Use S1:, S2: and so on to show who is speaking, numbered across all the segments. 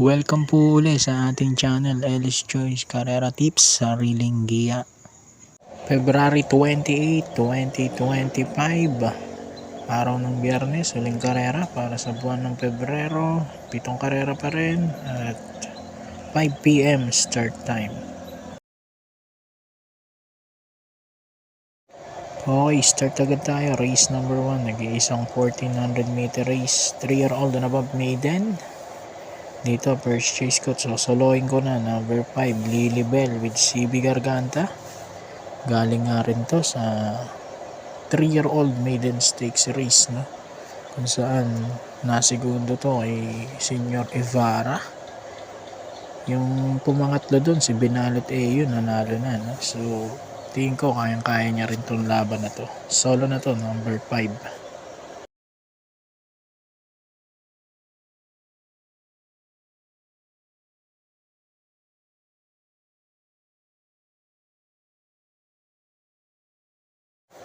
S1: Welcome po ulit sa ating channel, Ellis Choice Carrera Tips, Sariling Giya. February 28, 2025, araw ng Biyernes, huling karera para sa buwan ng Pebrero. 7 karera pa rin at 5 PM start time. Okay, start agad tayo. Race number 1, nag-iisang 1400 meter race, 3-year-old and above maiden. Dito, first chase ko, sosoloin ko na, number 5, Lilibel with CB Garganta. Galing nga rin to sa 3-year-old maiden stakes race, no? Kung saan nasigundo to ay Senior Evara. Yung pumangatlo dun, si Binalot yun, nanalo na, no? So, tingin ko kayang-kaya niya rin tong laban na to. Solo na to, number 5.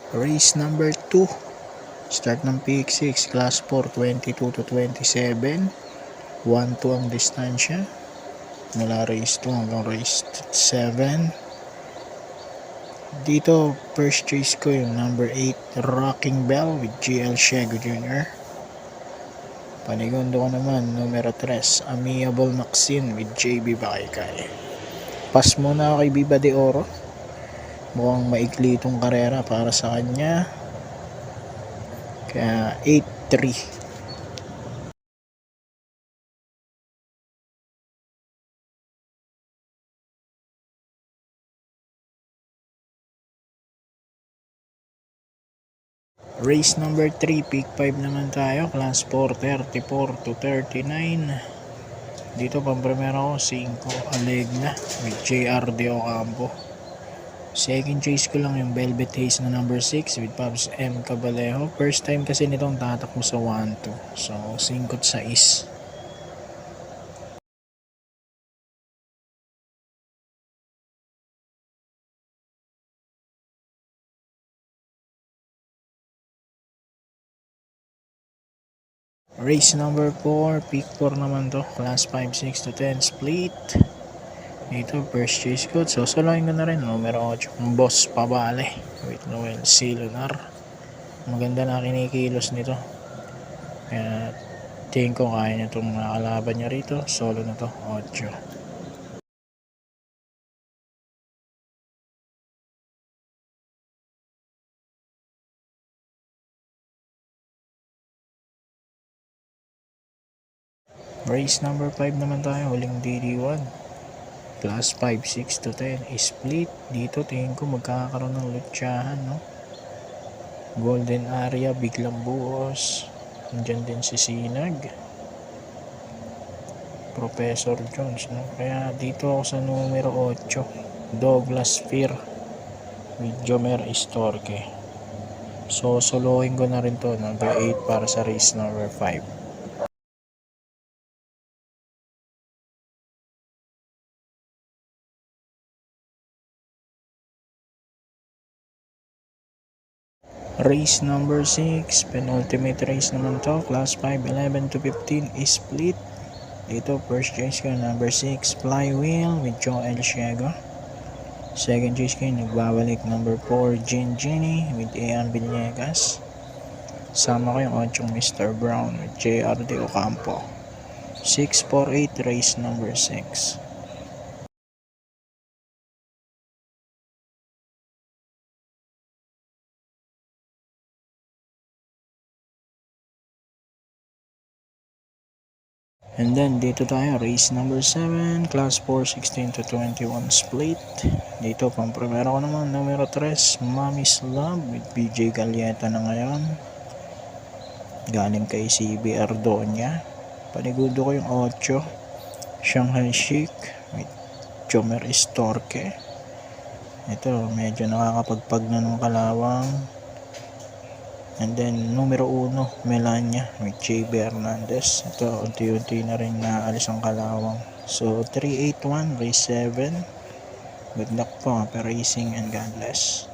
S1: Race number 2, start ng PX6, class 4, 22 to 27, 1-2 ang distansya mula race 2 hanggang race 7. Dito, first choice ko yung number 8, Rocking Bell with GL Shego Jr. Panigundo ko naman, numero 3, Amiable Maxine with JB Baykay. Pass muna ako kay Viva de Oro. Mukhang maikli itong karera para sa kanya. Kaya 8-3. Race number 3, pick 5 naman tayo, class 4, 34 to 39. Dito pampremero ko 5, Alegna with JR De Ocampo. Second choice ko lang yung Velvet Haze na number 6 with Pops M. Cabalejo. First time kasi nitong tatakbo sa 1-2. So, 5-6. Race number 4, pick 4 naman to. Class 5, 6 to 10 split. Dito, first choice ko. Sosoloin ko na rin. Numero 8, Boss Pabale with Noel C. Lunar. Maganda na kinikilos nito. Kaya tingin ko kaya niya itong nakalaban niya rito. Solo na to, 8. Race number 5 naman tayo, huling DD1. Class 5, 6 to 10 split. Dito tingin ko magkakaroon ng lutsahan, no? Golden Area biglang buos. Nandiyan din si Sinag, Professor Jones, no? Kaya dito ako sa numero 8, Douglas Fear with Jomer Istorque. So solohin ko na rin to, number 8 para sa race number 5. Race number 6, penultimate race naman to, class 5, 11 to 15 split. Dito first choice ko number 6, Flywheel with Joel Shego. Second choice ko nagbabalik number 4, Gin Ginny with Ian Villegas. Sama ko yung 8, Mr. Brown with JR De Ocampo. 6-4-8 race number 6. And then dito tayo, race number 7, class 4, 16 to 21 split. Dito pampremero ko naman, numero 3, Mommy's Love with BJ Galieta na ngayon. Galing kay CB Ardonia. Panigudo ko yung 8, Shanghai Chic with Jomer Istorque. Ito, medyo nakakapagpag na ng kalawang. And then, numero 1, Melania with JB Hernandez. Ito, unti-unti na rin naalis ang kalawang. So, 3-8-1, race 7. Good luck po, racing and God bless.